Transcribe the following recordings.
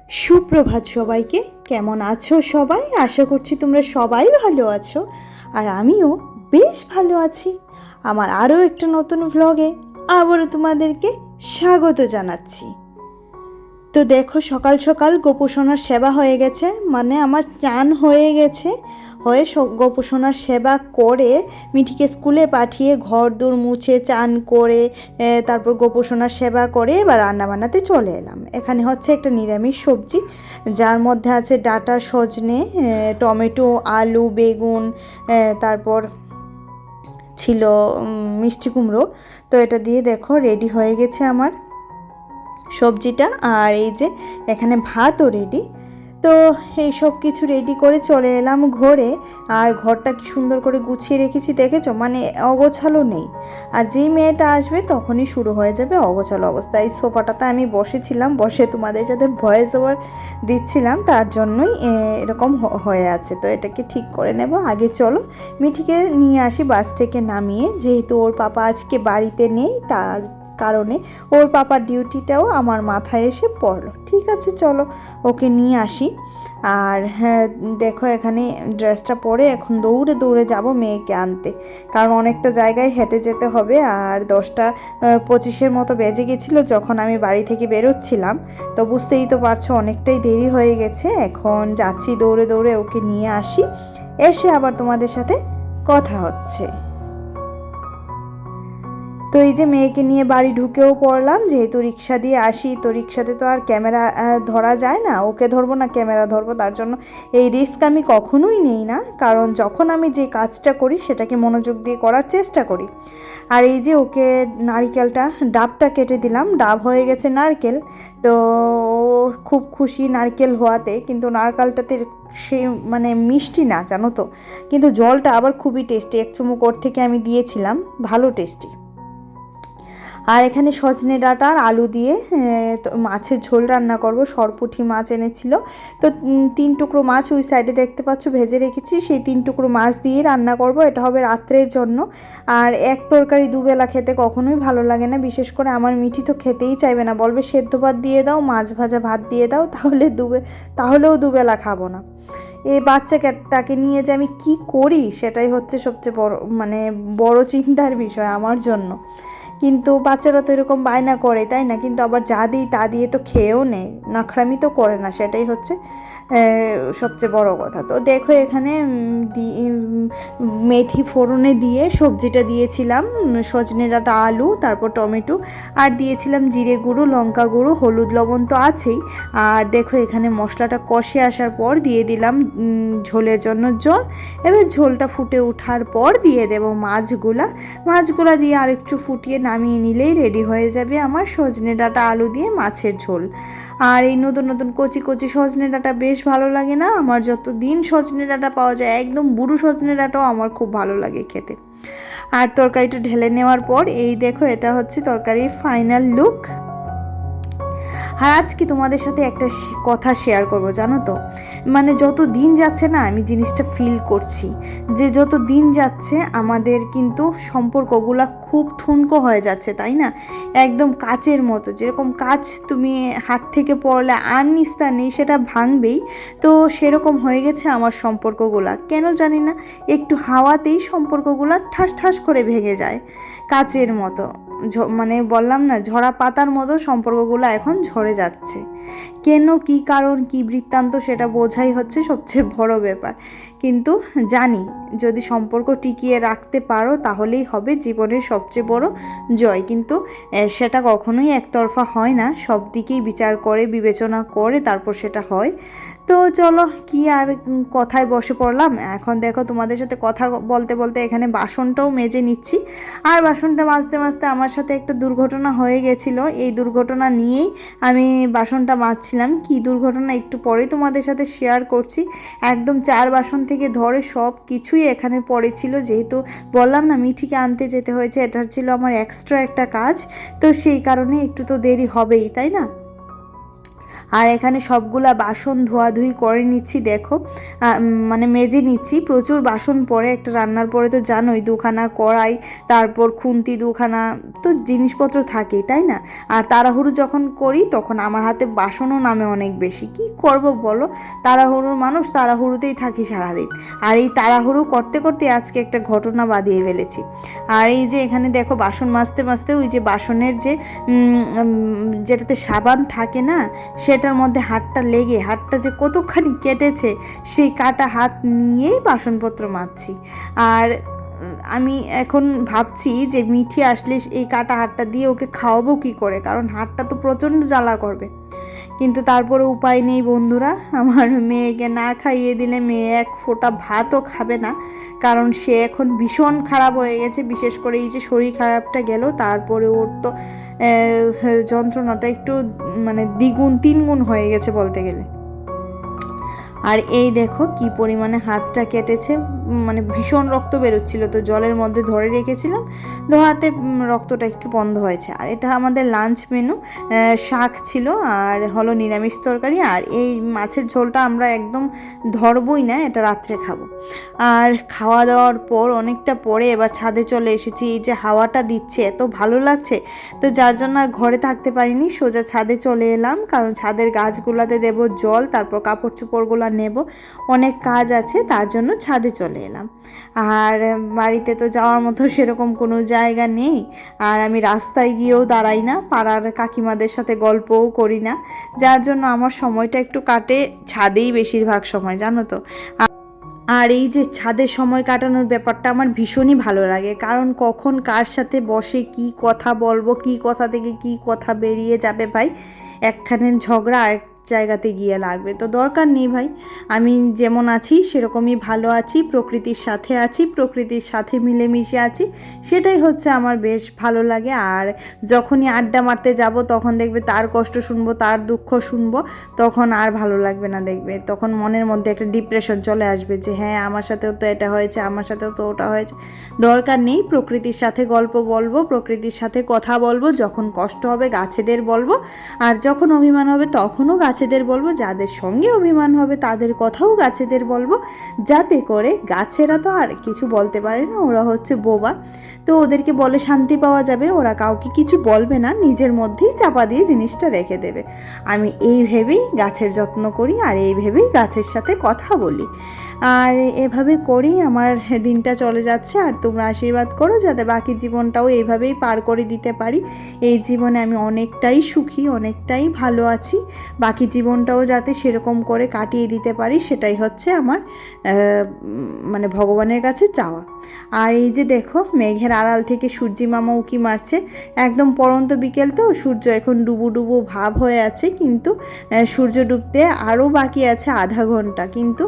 সুপ্রভাত সবাইকে। কেমন আছো সবাই? আশা করছি তোমরা সবাই ভালো আছো, আর আমিও বেশ ভালো আছি। আমার আরও একটা নতুন ভ্লগে আবারও তোমাদেরকে স্বাগত জানাচ্ছি। তো দেখো, সকাল সকাল গোপোষণার সেবা হয়ে গেছে, মানে আমার চান হয়ে গেছে। হয়ে গোপোষণার সেবা করে মিঠিকে স্কুলে পাঠিয়ে ঘর দোর মুছে চান করে তারপর গোপোষণার সেবা করে এবার রান্না বান্নাতে চলে এলাম। এখানে হচ্ছে একটা নিরামিষ সবজি, যার মধ্যে আছে ডাঁটা, সজনে, টমেটো, আলু, বেগুন, তারপর ছিল মিষ্টি কুমড়ো। তো এটা দিয়ে দেখো রেডি হয়ে গেছে আমার সবজিটা। আর এই যে এখানে ভাতও রেডি। তো এই সব কিছু রেডি করে চলে এলাম ঘরে। আর ঘরটা কি সুন্দর করে গুছিয়ে রেখেছি দেখেছো, মানে অগোছালো নেই। আর যেই মেয়েটা আসবে তখনই শুরু হয়ে যাবে অগোছালো অবস্থা। এই সোফাটাতে আমি বসেছিলাম, বসে তোমাদের সাথে ভয়েস ওভার দিচ্ছিলাম, তার জন্যই এরকম হয়ে আছে। তো এটাকে ঠিক করে নেব। আগে চলো মিঠিকে নিয়ে আসি বাস থেকে নামিয়ে, যেহেতু ওর পাপা আজকে বাড়িতে নেই, তার কারণে ওর পাপার ডিউটিটাও আমার মাথায় এসে পড়লো। ঠিক আছে, চলো ওকে নিয়ে আসি। আর হ্যাঁ দেখো, এখানে ড্রেসটা পরে এখন দৌড়ে দৌড়ে যাব মেয়েকে আনতে, কারণ অনেকটা জায়গায় হেঁটে যেতে হবে। আর 10টা 25 মতো বেজে গেছিলো যখন আমি বাড়ি থেকে বেরোচ্ছিলাম। তো বুঝতেই তো পারছো অনেকটাই দেরি হয়ে গেছে। এখন যাচ্ছি দৌড়ে দৌড়ে ওকে নিয়ে আসি, এসে আবার তোমাদের সাথে কথা হচ্ছে। তো এই যে মেয়েকে নিয়ে বাড়ি ঢুকেও পড়লাম, যেহেতু রিক্সা দিয়ে আসি, তো রিক্সাতে তো আর ক্যামেরা ধরা যায় না। ওকে ধরবো না ক্যামেরা ধরবো, তার জন্য এই রিস্ক আমি কখনোই নেই না। কারণ যখন আমি যে কাজটা করি সেটাকে মনোযোগ দিয়ে করার চেষ্টা করি। আর এই যে ওকে নারকেলটা, ডাবটা কেটে দিলাম, ডাব হয়ে গেছে নারকেল। তো খুব খুশি নারকেল হওয়াতে, কিন্তু নারকেলটাতে সে মানে মিষ্টি না জানো তো, কিন্তু জলটা আবার খুবই টেস্টি। এক চুমুক ওর থেকে আমি দিয়েছিলাম, ভালো টেস্টি। আর এখানে সজনে ডাঁটা আর আলু দিয়ে মাছের ঝোল রান্না করব। সরপুঁটি মাছ এনেছিল, তো 3 টুকরো মাছ ওই সাইডে দেখতে পাচ্ছ ভেজে রেখেছি, সেই 3 টুকরো মাছ দিয়ে রান্না করব। এটা হবে রাত্রের জন্য। আর এক তরকারি দুবেলা খেতে কখনোই ভালো লাগে না, বিশেষ করে আমার মিঠি তো খেতেই চাইবে না, বলবে সেদ্ধ ভাত দিয়ে দাও, মাছ ভাজা ভাত দিয়ে দাও, তাহলেও দুবেলা খাবো না। এই বাচ্চাটাকে নিয়ে যে আমি কি করি সেটাই হচ্ছে সবচেয়ে বড়, মানে বড় চিন্তার বিষয় আমার জন্য। কিন্তু বাচ্চারা তো এরকম বায়না করে, তাই না? কিন্তু আবার যা দিই তা দিয়ে তো খেয়েও নেয়, নখরামি তো করে না, সেটাই হচ্ছে সবচেয়ে বড় কথা। তো দেখো এখানে মেথি ফোড়নে দিয়ে সবজিটা দিয়েছিলাম, সজনে ডাঁটা, আলু, তারপর টমেটো, আর দিয়েছিলাম জিরে গুঁড়ো, লঙ্কা গুঁড়ো, হলুদ, লবণ তো আছেই। আর দেখো এখানে মশলাটা কষে আসার পর দিয়ে দিলাম ঝোলের জন্য জল। এবার ঝোলটা ফুটে ওঠার পর দিয়ে দেব মাছগুলা দিয়ে আরেকটু ফুটিয়ে নামিয়ে নিলেই রেডি হয়ে যাবে আমার সজনে ডাঁটা আলু দিয়ে মাছের ঝোল। আর এই নতুন নতুন কচি কচি সজনে ডাঁটা বেশ ভালো লাগে না আমার? যত দিন সজনে ডাঁটা পাওয়া যায়, একদম বুড়ো সজনে ডাঁটাও আমার খুব ভালো লাগে খেতে। আর তরকারিটা ঢেলে নেওয়ার পর এই দেখো, এটা হচ্ছে তরকারির ফাইনাল লুক। আর আজকে তোমাদের সাথে একটা কথা শেয়ার করব, জানো তো, মানে যত দিন যাচ্ছে না আমি জিনিসটা ফিল করছি যে যত দিন যাচ্ছে আমাদের কিন্তু সম্পর্কগুলো খুব ঠুনকো হয়ে যাচ্ছে, তাই না? একদম কাচের মতো, যেরকম কাচ তুমি হাত থেকে পড়লে আর নিস্তার নেই, সেটা ভাঙবেই, তো সেরকম হয়ে গেছে আমার সম্পর্কগুলা। কেন জানি না, একটু হাওয়াতেই সম্পর্কগুলো ঠাস ঠাস করে ভেঙে যায়, কাচের মতো। মানে বললাম না, ঝরা পাতার মতো সম্পর্কগুলো এখন ঝরে যাচ্ছে। কেন, কি কারণ, কি বৃত্তান্ত, সেটা বোঝাই হচ্ছে সবচেয়ে বড় ব্যাপার। কিন্তু জানি যদি সম্পর্ক টিকিয়ে রাখতে পারো তাহলেই হবে জীবনের সবচেয়ে বড় জয়। কিন্তু সেটা কখনোই একতরফা হয় না, সব দিকেই বিচার করে বিবেচনা করে তারপর সেটা হয়। তো চলো, কি আর কথায় বসে পড়লাম। এখন দেখো তোমাদের সাথে কথা বলতে বলতে এখানে বাসনটাও মেজে নিচ্ছি। আর বাসনটা মাজতে মাজতে আমার সাথে একটা দুর্ঘটনা হয়ে গেছিলো, এই দুর্ঘটনা নিয়েই আমি বাসনটা মাজছিলাম। কি দুর্ঘটনা একটু পরেই তোমাদের সাথে শেয়ার করছি। একদম 4 বাসন থেকে ধরে সব কিছুই এখানে পড়েছিল, যেহেতু বললাম না মিঠিকে আনতে যেতে হয়েছে, এটা ছিল আমার এক্সট্রা একটা কাজ, তো সেই কারণে একটু তো দেরি হবেই, তাই না? আর এখানে সবগুলা বাসন ধোয়াধুয়ি করে নিচ্ছি, দেখো মানে মেজে নিচ্ছি। প্রচুর বাসন পড়ে, একটা রান্নার পরে তো জানোই, দুখানা কড়াই, তারপর খুন্তি দুখানা, তো জিনিসপত্র থাকেই, তাই না? আর তাড়াহুড়ো যখন করি তখন আমার হাতে বাসনও নামে অনেক বেশি। কি করব বলো, তাড়াহুড়োর মানুষ, তাড়াহুড়োতেই থাকি সারাদিন। আর এই তাড়াহুড়ো করতে করতে আজকে একটা ঘটনা বাঁধিয়ে ফেলেছি। আর এই যে এখানে দেখো বাসন মাজতে মাজতে ওই যে বাসনের যে যেটাতে সাবান থাকে না, সেটার মধ্যে হাতটা লেগে হাতটা যে কতখানি কেটেছে, সেই কাটা হাত নিয়েই বাসনপত্র মাজছি। আর আমি এখন ভাবছি যে মিঠি আসলে এই কাটা হাতটা দিয়ে ওকে খাওয়াবো কী করে, কারণ হাতটা তো প্রচণ্ড জ্বালা করবে। কিন্তু তারপরে উপায় নেই বন্ধুরা, আমার মেয়েকে না খাইয়ে দিলে মেয়ে এক ফোঁটা ভাতও খাবে না, কারণ সে এখন ভীষণ খারাপ হয়ে গেছে। বিশেষ করে এই যে শরীর খারাপটা গেল, তারপরে ওর তো যন্ত্রণাটা একটু মানে দ্বিগুণ তিনগুণ হয়ে গেছে বলতে গেলে। আর এই দেখো কি পরিমাণে হাতটা কেটেছে, মানে ভীষণ রক্ত বেরোচ্ছিল, তো জলের মধ্যে ধরে রেখেছিলাম, ধোয়াতে রক্তটা একটু বন্ধ হয়েছে। আর এটা আমাদের লাঞ্চ মেনু, শাক ছিল আর হলো নিরামিষ তরকারি। আর এই মাছের ঝোলটা আমরা একদম ধরবই না, এটা রাত্রে খাবো। আর খাওয়া দাওয়ার পর অনেকটা পরে এবার ছাদে চলে এসেছি। এই যে হাওয়াটা দিচ্ছে এত ভালো লাগছে, তো যার জন্য আর ঘরে থাকতে পারিনি, সোজা ছাদে চলে এলাম, কারণ ছাদের গাছগুলোতে দেবো জল, তারপর কাপড় চোপড়গুলো নেব, অনেক কাজ আছে, তার জন্য ছাদে চলে এলাম। আর বাড়িতে তো যাওয়ার মতো সেরকম কোনো জায়গা নেই, আর আমি রাস্তায় গিয়েও দাঁড়াই না, পাড়ার কাকিমাদের সাথে গল্পও করি না, যার জন্য আমার সময়টা একটু কাটে ছাদেই বেশিরভাগ সময়, জানো তো। আর এই যে ছাদে সময় কাটানোর ব্যাপারটা আমার ভীষণই ভালো লাগে, কারণ কখন কার সাথে বসে কি কথা বলবো, কি কথা থেকে কি কথা বেরিয়ে যাবে ভাই, একখানে ঝগড়া আরেক জায়গাতে গিয়ে লাগবে, তো দরকার নেই ভাই। আমি যেমন আছি সেরকমই ভালো আছি, প্রকৃতির সাথে আছি, প্রকৃতির সাথে মিলেমিশে আছি, সেটাই হচ্ছে আমার বেশ ভালো লাগে। আর যখনই আড্ডা মারতে যাব তখন দেখবে তার কষ্ট শুনবো, তার দুঃখ শুনবো, তখন আর ভালো লাগবে না, দেখবে তখন মনের মধ্যে একটা ডিপ্রেশন চলে আসবে যে হ্যাঁ আমার সাথেও তো এটা হয়েছে, আমার সাথেও তো ওটা হয়েছে। দরকার নেই, প্রকৃতির সাথে গল্প বলবো, প্রকৃতির সাথে কথা বলবো, যখন কষ্ট হবে গাছেদের বলবো, আর যখন অভিমান হবে তখনও গাছেদের বলবো, যাদের সঙ্গে অভিমান হবে তাদের কথাও গাছেদের বলবো, যাতে করে গাছেরা তো আর কিছু বলতে পারে না, ওরা হচ্ছে বোবা, তো ওদেরকে বলে শান্তি পাওয়া যাবে, ওরা কাউকে কিছু বলবে না, নিজের মধ্যেই চাপা দিয়ে জিনিসটা রেখে দেবে। আমি এই ভেবেই গাছের যত্ন করি, আর এই ভেবেই গাছের সাথে কথা বলি, আর এভাবে করেই আমার দিনটা চলে যাচ্ছে। আর তোমরা আশীর্বাদ করো যাতে বাকি জীবনটাও এইভাবেই পার করে দিতে পারি। এই জীবনে আমি অনেকটাই সুখী, অনেকটাই ভালো আছি, বাকি জীবনটাও যাতে সেরকম করে কাটিয়ে দিতে পারি, সেটাই হচ্ছে আমার মানে ভগবানের কাছে চাওয়া। আর এই যে দেখো মেঘের আড়াল থেকে সূর্যি মামা উঁকি মারছে, একদম পড়ন্ত বিকেল তো, সূর্য এখন ডুবো ডুবো ভাব হয়ে আছে, কিন্তু সূর্য ডুবতে আরও বাকি আছে আধা ঘন্টা। কিন্তু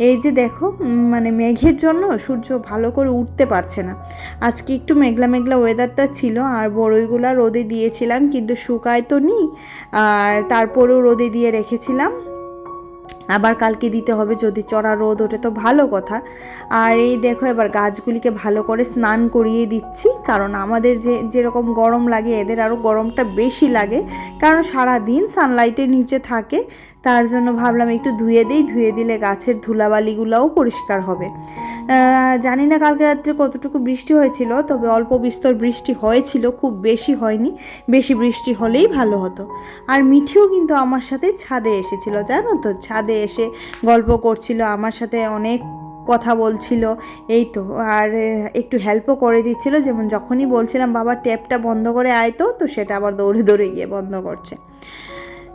এই যে দেখো মানে মেঘের জন্য সূর্য ভালো করে উঠতে পারছে না। আজকে একটু মেঘলা মেঘলা ওয়েদারটা ছিল, আর বড়ইগুলা রোদে দিয়েছিলাম কিন্তু শুকায় তো নি, আর তারপরেও রোদে দিয়ে রেখেছিলাম, আবার কালকে দিতে হবে, যদি চড়া রোদ ওঠে তো ভালো কথা। আর এই দেখো এবার গাছগুলিকে ভালো করে স্নান করিয়ে দিচ্ছি, কারণ আমাদের যেরকম গরম লাগে এদের আরও গরমটা বেশি লাগে, কারণ সারা দিন সানলাইটের নিচে থাকে, তার জন্য ভাবলাম একটু ধুয়ে দিই, ধুয়ে দিলে গাছের ধুলাবালিগুলোও পরিষ্কার হবে। জানি না কালকে রাত্রে কতটুকু বৃষ্টি হয়েছিল, তবে অল্প বিস্তর বৃষ্টি হয়েছিল, খুব বেশি হয়নি, বেশি বৃষ্টি হলেই ভালো হতো। আর মিঠিও কিন্তু আমার সাথে ছাদে এসেছিল, জানো তো, ছাদে এসে গল্প করছিল আমার সাথে, অনেক কথা বলছিল, এই তো। আর একটু হেল্পও করে দিচ্ছিল, যেমন যখনই বলছিলাম বাবা ট্যাপটা বন্ধ করে আয় তো, তো সেটা আবার দৌড়ে দৌড়ে গিয়ে বন্ধ করছে।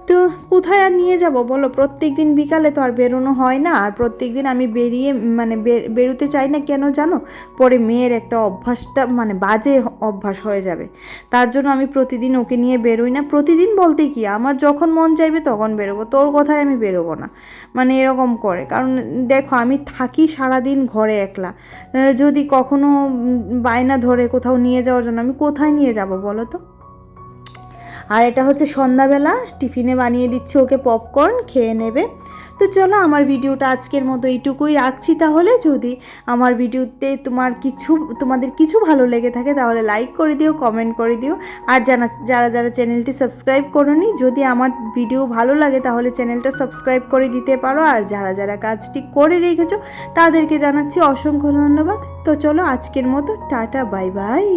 তো কোথায় আর নিয়ে যাব বলো, প্রত্যেক দিন বিকালে তো আর বেরোনো হয় না, আর প্রত্যেক দিন আমি বেরিয়ে মানে বেরোতে চাই না, কেন জানো, পরে মেয়ের একটা অভ্যাসটা মানে বাজে অভ্যাস হয়ে যাবে, তার জন্য আমি প্রতিদিন ওকে নিয়ে বেরোই না। প্রতিদিন বলতে কি, আমার যখন মন চাইবে তখন বেরোবো, তোর কথায় আমি বেরোবো না, মানে এরকম করে। কারণ দেখো আমি থাকি সারাদিন ঘরে একলা, যদি কখনো বায়না ধরে কোথাও নিয়ে যাওয়ার জন্য, আমি কোথায় নিয়ে যাব বলো তো। আর এটা হচ্ছে সন্ধ্যাবেলা, টিফিনে বানিয়ে দিচ্ছি ওকে পপকর্ন, খেয়ে নেবে। তো চলো আমার ভিডিওটা আজকের মতো এইটুকুই রাখছি। তাহলে যদি আমার ভিডিওতে তোমাদের কিছু ভালো লেগে থাকে তাহলে লাইক করে দিও, কমেন্ট করে দিও। আর যারা যারা চ্যানেলটি সাবস্ক্রাইব করোনি, যদি আমার ভিডিও ভালো লাগে তাহলে চ্যানেলটা সাবস্ক্রাইব করে দিতে পারো। আর যারা যারা কাজটি করে রেখেছো তাদেরকে জানাচ্ছি অসংখ্য ধন্যবাদ। তো চলো আজকের মতো টাটা, বাই বাই।